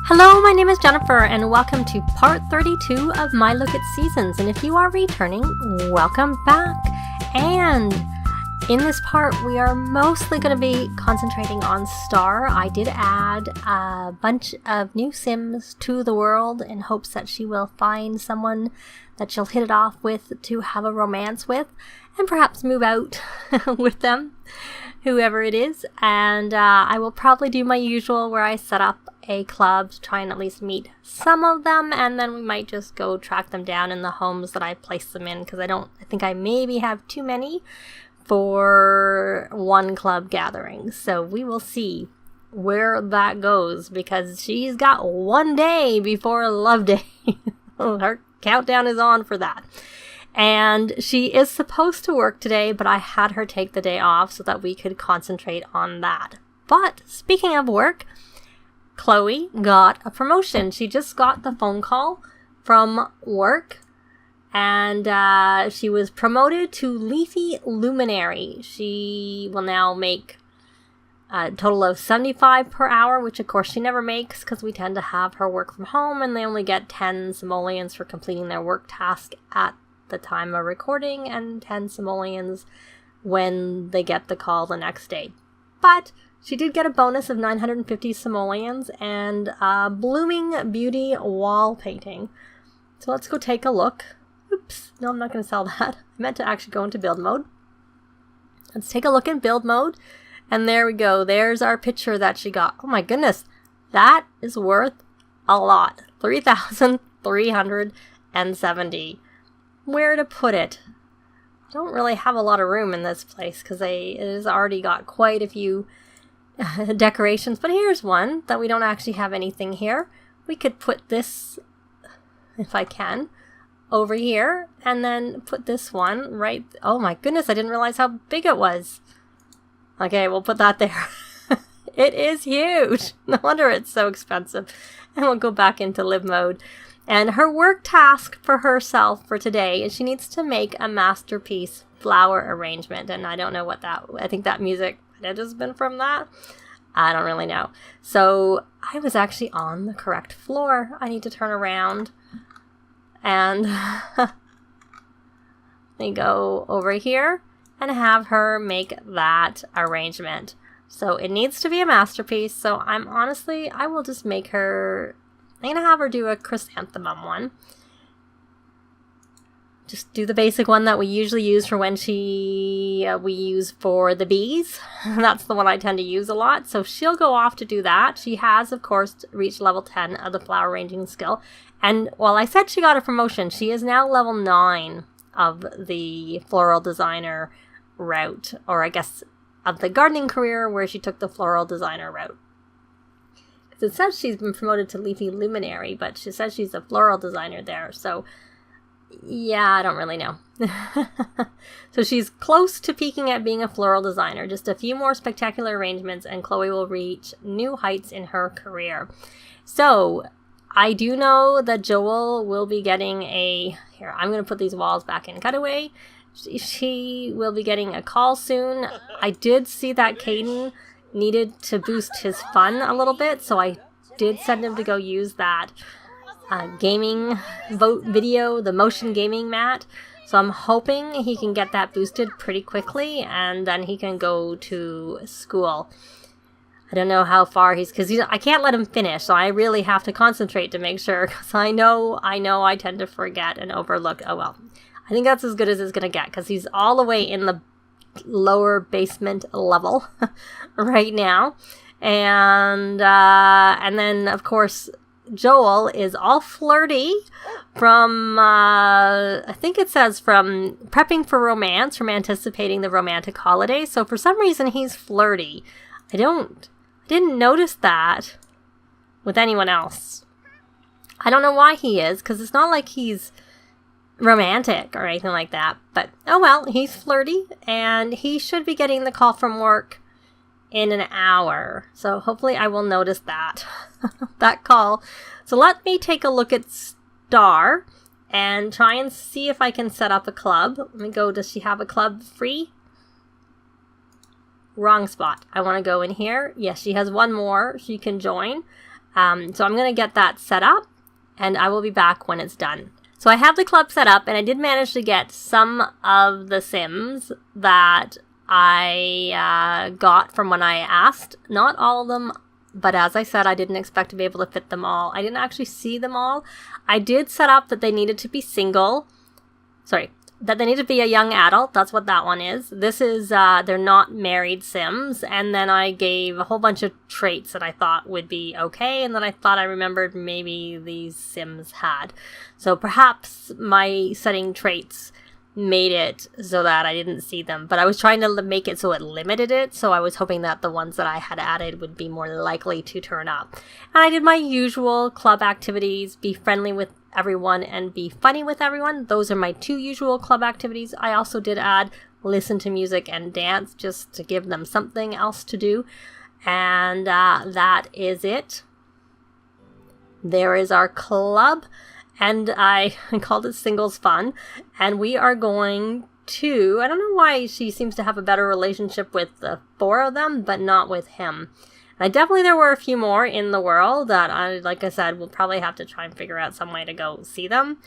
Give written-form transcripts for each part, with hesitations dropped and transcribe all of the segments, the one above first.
Hello, my name is Jennifer, and welcome to part 32 of my look at seasons. And if you are returning, welcome back. And in this part, we are mostly going to be concentrating on Star. I did add a bunch of new Sims to the world in hopes that she will find someone that she'll hit it off with to have a romance with, and perhaps move out with them, whoever it is. And I will probably do my usual where I set up a club to try and at least meet some of them, and then we might just go track them down in the homes that I place them in, because I think I maybe have too many for one club gathering. So we will see where that goes, because she's got one day before Love Day. Her countdown is on for that. And she is supposed to work today, but I had her take the day off so that we could concentrate on that. But speaking of work, Chloe got a promotion. She just got the phone call from work, and she was promoted to Leafy Luminary. She will now make a total of 75 per hour, which of course she never makes because we tend to have her work from home, and they only get 10 simoleons for completing their work task at the time of recording, and 10 simoleons when they get the call the next day. But she did get a bonus of 950 simoleons and Blooming Beauty wall painting. So let's go take a look. Oops, no, I'm not going to sell that. I meant to actually go into build mode. Let's take a look in build mode. And there we go. There's our picture that she got. Oh my goodness. That is worth a lot. 3,370. Where to put it? I don't really have a lot of room in this place because it has already got quite a few decorations, but here's one that we don't actually have anything here. We could put this, if I can, over here, and then put this one right. Oh my goodness, I didn't realize how big it was. Okay, we'll put that there. It is huge. No wonder it's so expensive. And we'll go back into live mode. And her work task for herself for today is she needs to make a masterpiece flower arrangement. And I don't know what I think that music might have just been from that. I don't really know. So I was actually on the correct floor. I need to turn around and let me go over here and have her make that arrangement. So it needs to be a masterpiece. So I will just make her, I'm going to have her do a chrysanthemum one. Just do the basic one that we usually use for when we use for the bees. That's the one I tend to use a lot. So she'll go off to do that. She has, of course, reached level 10 of the flower arranging skill. And while I said she got a promotion, she is now level 9 of the floral designer route. Or I guess of the gardening career where she took the floral designer route. It says she's been promoted to Leafy Luminary, but she says she's a floral designer there. So yeah, I don't really know. So she's close to peaking at being a floral designer. Just a few more spectacular arrangements and Chloe will reach new heights in her career. So I do know that Joel will be getting here, I'm going to put these walls back in cutaway. She will be getting a call soon. I did see that Caden needed to boost his fun a little bit, so I did send him to go use that gaming vote video, the motion gaming mat. So I'm hoping he can get that boosted pretty quickly, and then he can go to school. I don't know how far because I can't let him finish, so I really have to concentrate to make sure, because I know I tend to forget and overlook. Oh well, I think that's as good as it's gonna get, because he's all the way in the lower basement level right now, and then of course Joel is all flirty from I think it says from prepping for romance, from anticipating the romantic holiday. So for some reason he's flirty. I didn't notice that with anyone else. I don't know why he is, because it's not like he's romantic or anything like that, but oh well, he's flirty, and he should be getting the call from work in an hour, so hopefully I will notice that that call. So let me take a look at Star and try and see if I can set up a club. Let me go, does she have a club free? Wrong spot. I want to go in here. Yes, she has one more she can join. So I'm going to get that set up, and I will be back when it's done. So I have the club set up, and I did manage to get some of the Sims that I got from when I asked. Not all of them, but as I said, I didn't expect to be able to fit them all. I didn't actually see them all. I did set up that they needed to be single. Sorry, that they need to be a young adult. That's what that one is. This is, they're not married Sims. And then I gave a whole bunch of traits that I thought would be okay. And then I thought I remembered maybe these Sims had. So perhaps my setting traits made it so that I didn't see them. But I was trying to make it so it limited it. So I was hoping that the ones that I had added would be more likely to turn up. And I did my usual club activities, be friendly with everyone and be funny with everyone. Those are my 2 usual club activities. I also did add listen to music and dance just to give them something else to do. And that is it. There is our club. And I called it Singles Fun. And we are going to, I don't know why she seems to have a better relationship with the 4 of them, but not with him. There were a few more in the world that like I said, we'll probably have to try and figure out some way to go see them.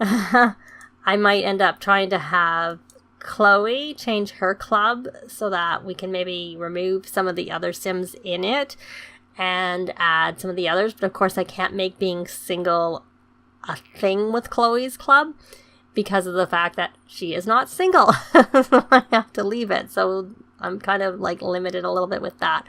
I might end up trying to have Chloe change her club so that we can maybe remove some of the other Sims in it and add some of the others. But of course I can't make being single a thing with Chloe's club because of the fact that she is not single. So I have to leave it. So I'm kind of like limited a little bit with that.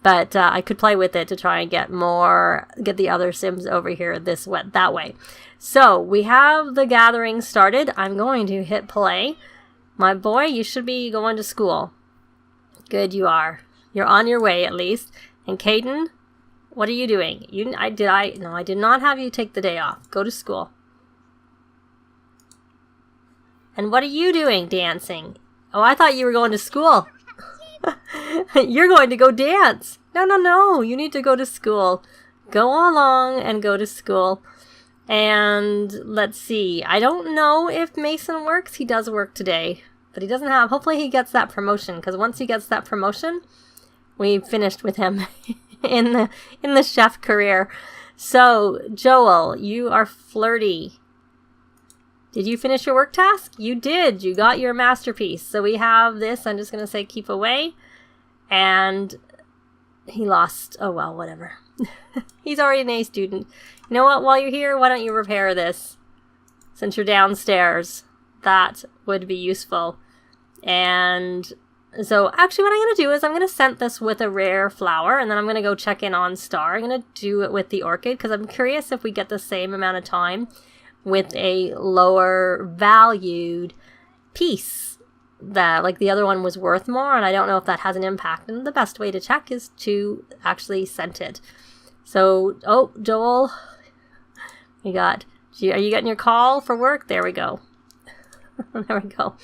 But I could play with it to try and get the other Sims over here that way. So we have the gathering started. I'm going to hit play. My boy, you should be going to school. Good, you are. You're on your way at least. And Caden, what are you doing? No, I did not have you take the day off. Go to school. And what are you doing dancing? Oh, I thought you were going to school. You're going to go dance. No. You need to go to school. Go along and go to school. And let's see. I don't know if Mason works. He does work today. But he doesn't have... Hopefully he gets that promotion. Because once he gets that promotion, we've finished with him in the chef career. So, Joel, you are flirty. Did you finish your work task? You did. You got your masterpiece. So we have this. I'm just going to say keep away. And he lost. Oh, well, whatever. He's already an A student. You know what? While you're here, why don't you repair this? Since you're downstairs. That would be useful. And so actually what I'm going to do is I'm going to scent this with a rare flower. And then I'm going to go check in on Star. I'm going to do it with the orchid because I'm curious if we get the same amount of time with a lower valued piece that like the other one was worth more, and I don't know if that has an impact, and the best way to check is to actually scent it. So, oh, Joel, are you getting your call for work? There we go. There we go.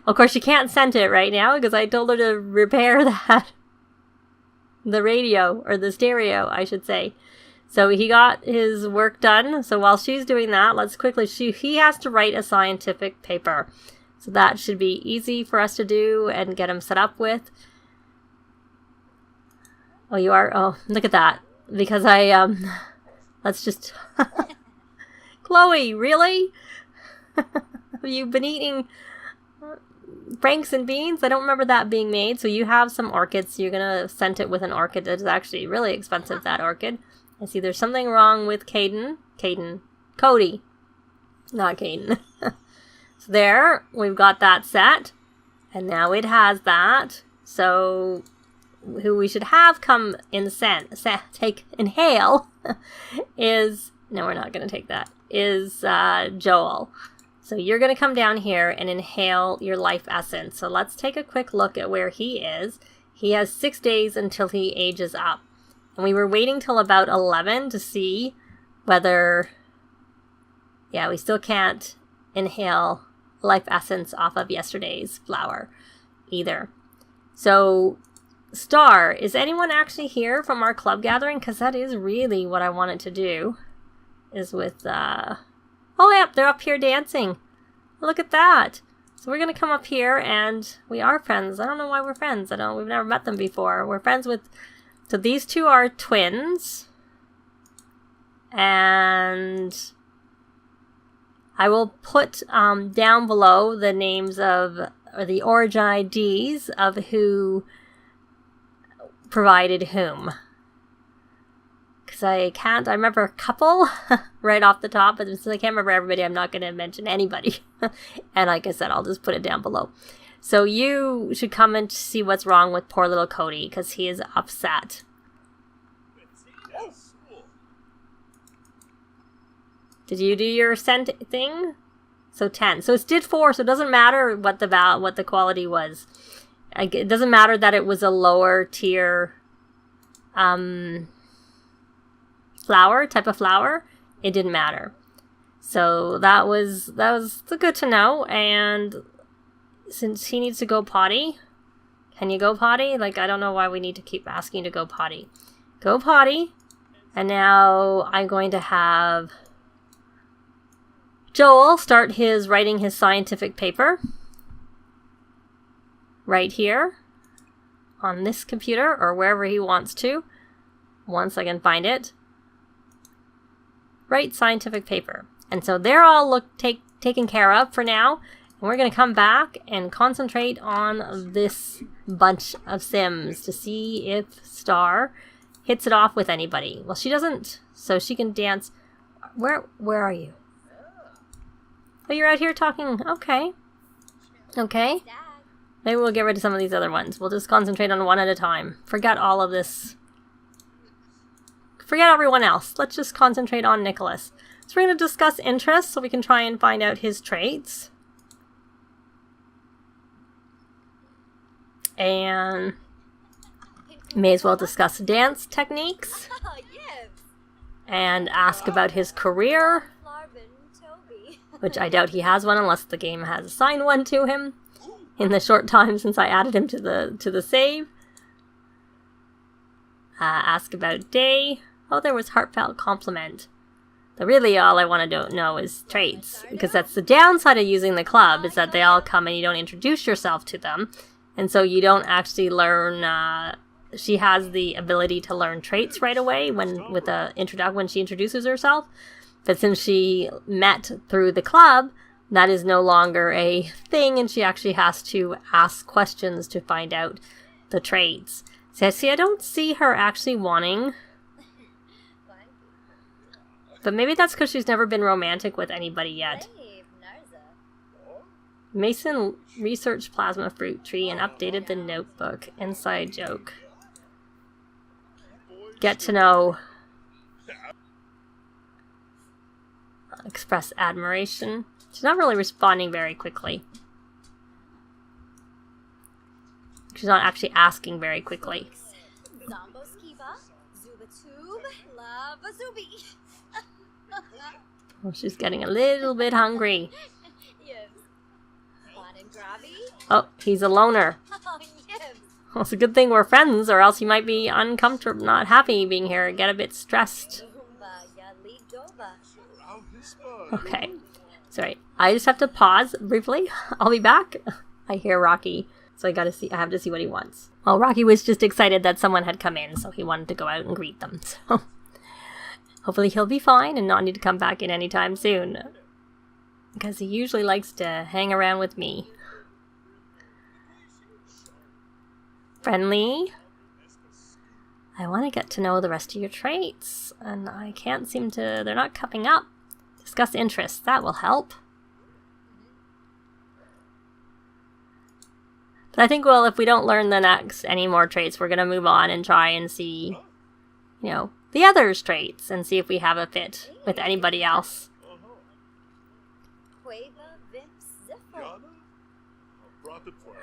Of course, you can't scent it right now because I told her to repair the radio, or the stereo, I should say. So he got his work done. So while she's doing that, let's quickly he has to write a scientific paper. So that should be easy for us to do and get him set up with. Oh, you are? Oh, look at that. Because let's just... Chloe, really? Have you been eating franks and beans? I don't remember that being made. So you have some orchids. You're going to scent it with an orchid that is actually really expensive, that orchid. I see there's something wrong with Cody. Not Caden. So there, we've got that set. And now it has that. So who we should have come inhale is, no, we're not going to take that, is Joel. So you're going to come down here and inhale your life essence. So let's take a quick look at where he is. He has 6 days until he ages up. And we were waiting till about 11 to see whether... Yeah, we still can't inhale life essence off of yesterday's flower either. So, Star, is anyone actually here from our club gathering? Because that is really what I wanted to do. Is with... Oh, yeah, they're up here dancing. Look at that. So we're going to come up here and we are friends. I don't know why we're friends. We've never met them before. We're friends with... So these two are twins. And I will put down below the names of, or the origin IDs of who provided whom. Because I remember a couple right off the top, but since I can't remember everybody, I'm not going to mention anybody. And like I said, I'll just put it down below. So you should comment to see what's wrong with poor little Cody, because he is upset. Did you do your sent thing? So 10. So it did 4, so it doesn't matter what the quality was. It doesn't matter that it was a lower tier flower, type of flower. It didn't matter. So that was good to know. And since he needs to go potty, can you go potty? Like, I don't know why we need to keep asking you to go potty. Go potty. And now I'm going to have Joel start writing his scientific paper right here on this computer or wherever he wants to, once I can find it. Write scientific paper. And so they're all taken care of for now. And we're going to come back and concentrate on this bunch of Sims to see if Star hits it off with anybody. Well, she doesn't, so she can dance. Where are you? Oh, you're out here talking. Okay. Okay. Maybe we'll get rid of some of these other ones. We'll just concentrate on one at a time. Forget all of this. Forget everyone else. Let's just concentrate on Nicholas. So we're going to discuss interests so we can try and find out his traits. And may as well discuss dance techniques. And ask about his career, which I doubt he has one unless the game has assigned one to him in the short time since I added him to the save. Ask about day. Oh, there was heartfelt compliment. But really all I want to know is traits, because that's the downside of using the club, is that they all come and you don't introduce yourself to them, and so you don't actually learn. She has the ability to learn traits right away when she introduces herself. But since she met through the club, that is no longer a thing, and she actually has to ask questions to find out the traits. So see, I don't see her actually wanting. But maybe that's because she's never been romantic with anybody yet. Mason researched plasma fruit tree and updated the notebook. Inside joke. Get to know. Express admiration. She's not really responding very quickly. She's not actually asking very quickly. Oh, she's getting a little bit hungry. Oh, he's a loner. Well, it's a good thing we're friends, or else he might be uncomfortable, not happy being here, and get a bit stressed. Okay. Sorry. I just have to pause briefly. I'll be back. I hear Rocky, so I have to see what he wants. Well, Rocky was just excited that someone had come in, so he wanted to go out and greet them. So hopefully he'll be fine and not need to come back in anytime soon, because he usually likes to hang around with me. Friendly. I want to get to know the rest of your traits, and I can't seem to, they're not coming up. Discuss interests, that will help. But I think, well, if we don't learn any more traits, we're going to move on and try and see, the others' traits, and see if we have a fit with anybody else. I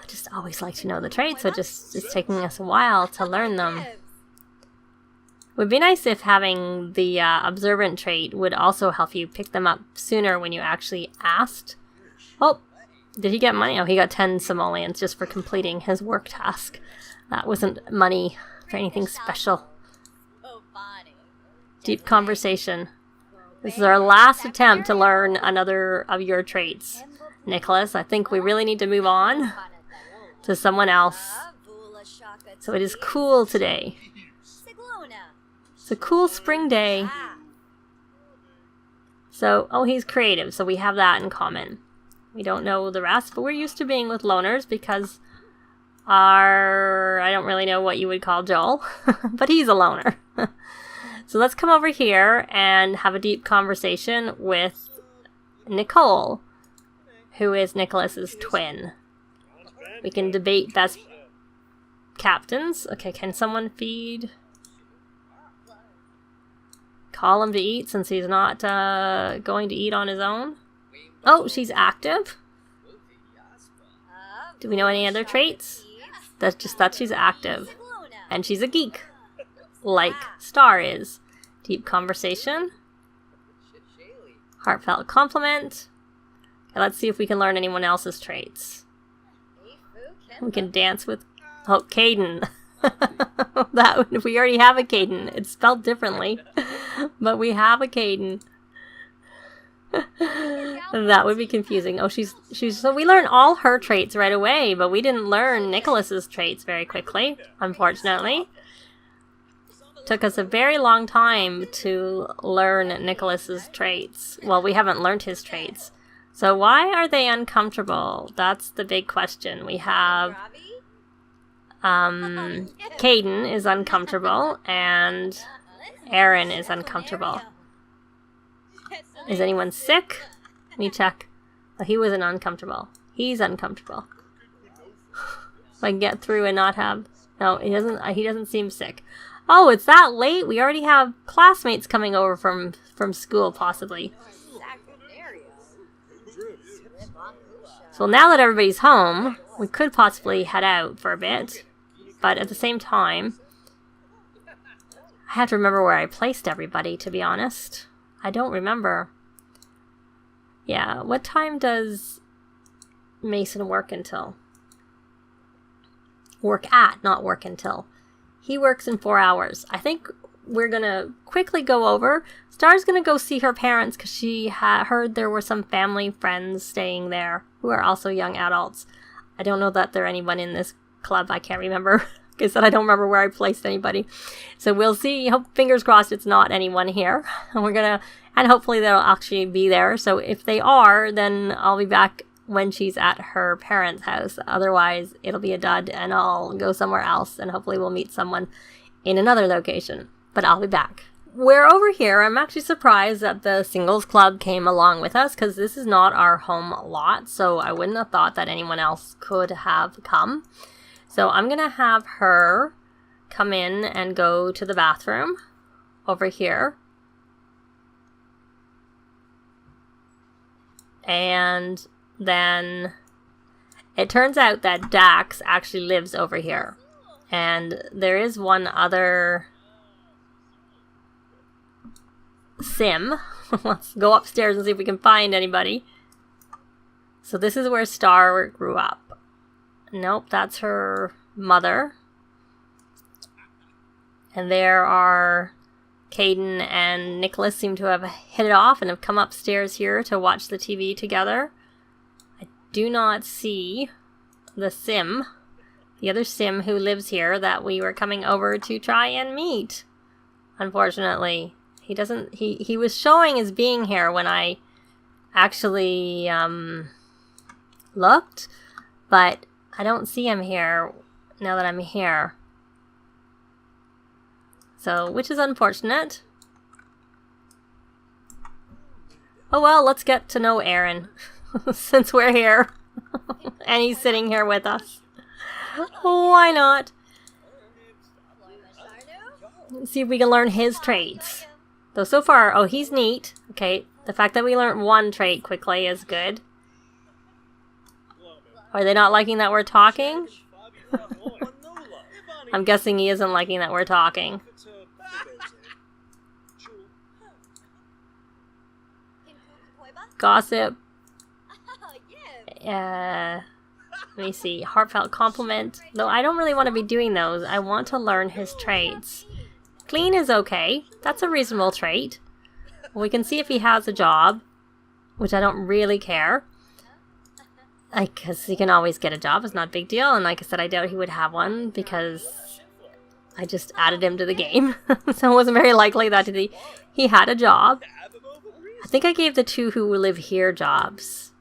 just always like to know the traits, so it's taking us a while to learn them. It would be nice if having the observant trait would also help you pick them up sooner when you actually asked. Oh, did he get money? Oh, he got 10 simoleons just for completing his work task. That wasn't money for anything special. Deep conversation. This is our last attempt to learn another of your traits. Nicholas, I think we really need to move on to someone else. So it is cool today. It's a cool spring day. So, oh, he's creative, so we have that in common. We don't know the rest, but we're used to being with loners because I don't really know what you would call Joel, but he's a loner. So let's come over here and have a deep conversation with Nicole, who is Nicholas's twin. We can debate best captains. Okay, can someone feed? Call him to eat since he's not going to eat on his own. Oh, she's active. Do we know any other traits? That's just that she's active. And she's a geek, like Star is. Deep conversation. Heartfelt compliment. Okay, let's see if we can learn anyone else's traits. We can dance with... Oh, Caden. We already have a Caden. It's spelled differently. But we have a Caden. That would be confusing. Oh, she's so we learned all her traits right away, but we didn't learn Nicholas's traits very quickly, unfortunately. Took us a very long time to learn Nicholas's traits. Well, we haven't learned his traits. So why are they uncomfortable? That's the big question. We have Caden is uncomfortable and Aaron is uncomfortable. Is anyone sick? Let me check. Oh, he wasn't uncomfortable. He's uncomfortable. If I can get through and not have... No, he doesn't seem sick. Oh, it's that late? We already have classmates coming over from school, possibly. So now that everybody's home, we could possibly head out for a bit. But at the same time, I have to remember where I placed everybody, to be honest. I don't remember. Yeah, what time does Mason work until? Work at, not work until. He works in 4 hours. I think we're going to quickly go over. Star's going to go see her parents because she heard there were some family friends staying there who are also young adults. I don't know that there are anyone in this club. I can't remember. Like I said, I don't remember where I placed anybody. So we'll see. Fingers crossed it's not anyone here. And hopefully they'll actually be there. So if they are, then I'll be back when she's at her parents' house. Otherwise, it'll be a dud and I'll go somewhere else and hopefully we'll meet someone in another location. But I'll be back. We're over here. I'm actually surprised that the singles club came along with us because this is not our home lot. So I wouldn't have thought that anyone else could have come. So I'm going to have her come in and go to the bathroom over here. And then it turns out that Dax actually lives over here. And there is one other sim. Let's go upstairs and see if we can find anybody. So this is where Star grew up. Nope, that's her mother. And there are Caden and Nicholas seem to have hit it off and have come upstairs here to watch the TV together. I do not see the sim, the other sim who lives here that we were coming over to try and meet. Unfortunately, he doesn't. He was showing as being here when I actually looked, but I don't see him here now that I'm here. So, which is unfortunate. Oh well, let's get to know Aaron since we're here and he's sitting here with us. Why not? Let's see if we can learn his traits. Though so far, oh, he's neat. Okay, the fact that we learned one trait quickly is good. Are they not liking that we're talking? I'm guessing he isn't liking that we're talking. Gossip. Let me see. Heartfelt compliment. Though I don't really want to be doing those. I want to learn his traits. Clean is okay. That's a reasonable trait. We can see if he has a job, which I don't really care. Because he can always get a job. It's not a big deal. And like I said, I doubt he would have one because I just added him to the game. So it wasn't very likely that he had a job. I think I gave the 2 who live here jobs.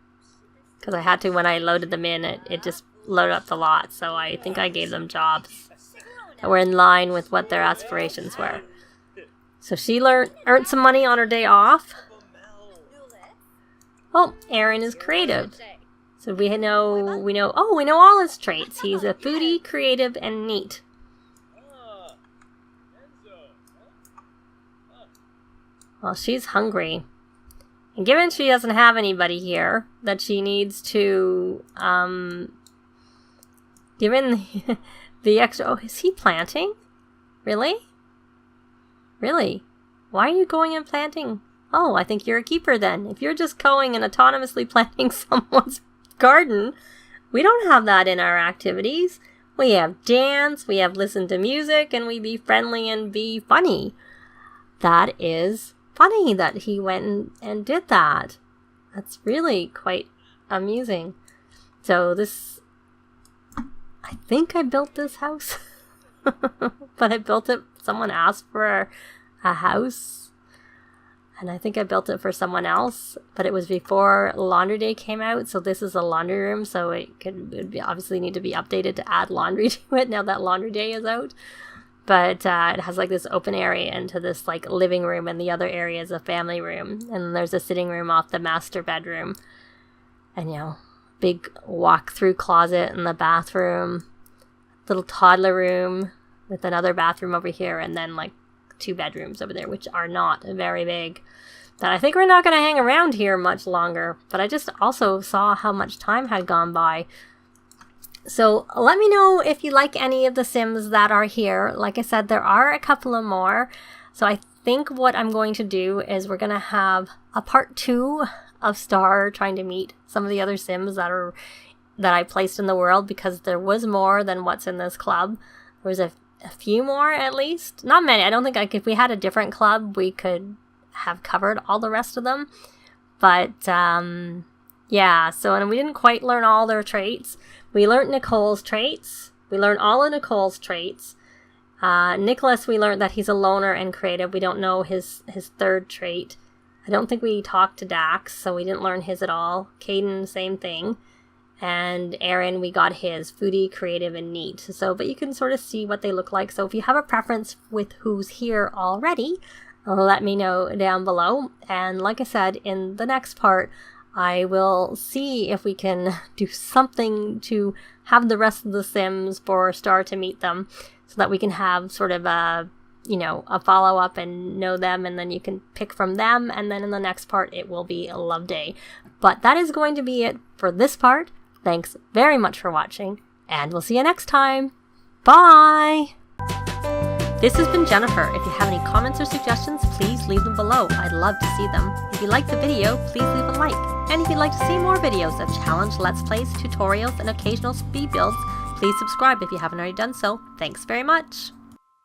Because I had to, when I loaded them in, it just loaded up the lot. So I think I gave them jobs that were in line with what their aspirations were. So she earned some money on her day off. Oh, Aaron is creative. So we know all his traits. He's a foodie, creative, and neat. Well, she's hungry. And given she doesn't have anybody here that she needs to, given the extra, oh, is he planting? Really? Really? Why are you going and planting? Oh, I think you're a keeper then. If you're just going and autonomously planting someone's garden, we don't have that in our activities. We have dance, we have listen to music, and we be friendly and be funny. That is funny that he went and did that. That's really quite amusing. So this, I think I built this house, but I built it, someone asked for a house, and I think I built it for someone else, but it was before Laundry Day came out, so this is a laundry room, so it would obviously need to be updated to add laundry to it now that Laundry Day is out. But it has like this open area into this like living room, and the other area is a family room. And there's a sitting room off the master bedroom. And, you know, big walk-through closet in the bathroom. Little toddler room with another bathroom over here. And then like 2 bedrooms over there, which are not very big. But I think we're not going to hang around here much longer. But I just also saw how much time had gone by. So let me know if you like any of the Sims that are here. Like I said, there are a couple of more. So I think what I'm going to do is we're going to have a part 2 of Star trying to meet some of the other Sims that I placed in the world, because there was more than what's in this club. There was a few more at least. Not many. I don't think if we had a different club, we could have covered all the rest of them. But yeah, so and we didn't quite learn all their traits. We learned Nicole's traits. We learned all of Nicole's traits. Nicholas, we learned that he's a loner and creative. We don't know his 3rd trait. I don't think we talked to Dax, so we didn't learn his at all. Caden, same thing. And Aaron, we got his foodie, creative, and neat. So, but you can sort of see what they look like. So if you have a preference with who's here already, let me know down below. And like I said, in the next part, I will see if we can do something to have the rest of the Sims for Star to meet them, so that we can have sort of a follow-up and know them, and then you can pick from them, and then in the next part it will be a love day. But that is going to be it for this part. Thanks very much for watching, and we'll see you next time. Bye! This has been Jennifer. If you have any comments or suggestions, please leave them below. I'd love to see them. If you liked the video, please leave a like. And if you'd like to see more videos of challenge, let's plays, tutorials, and occasional speed builds, please subscribe if you haven't already done so. Thanks very much.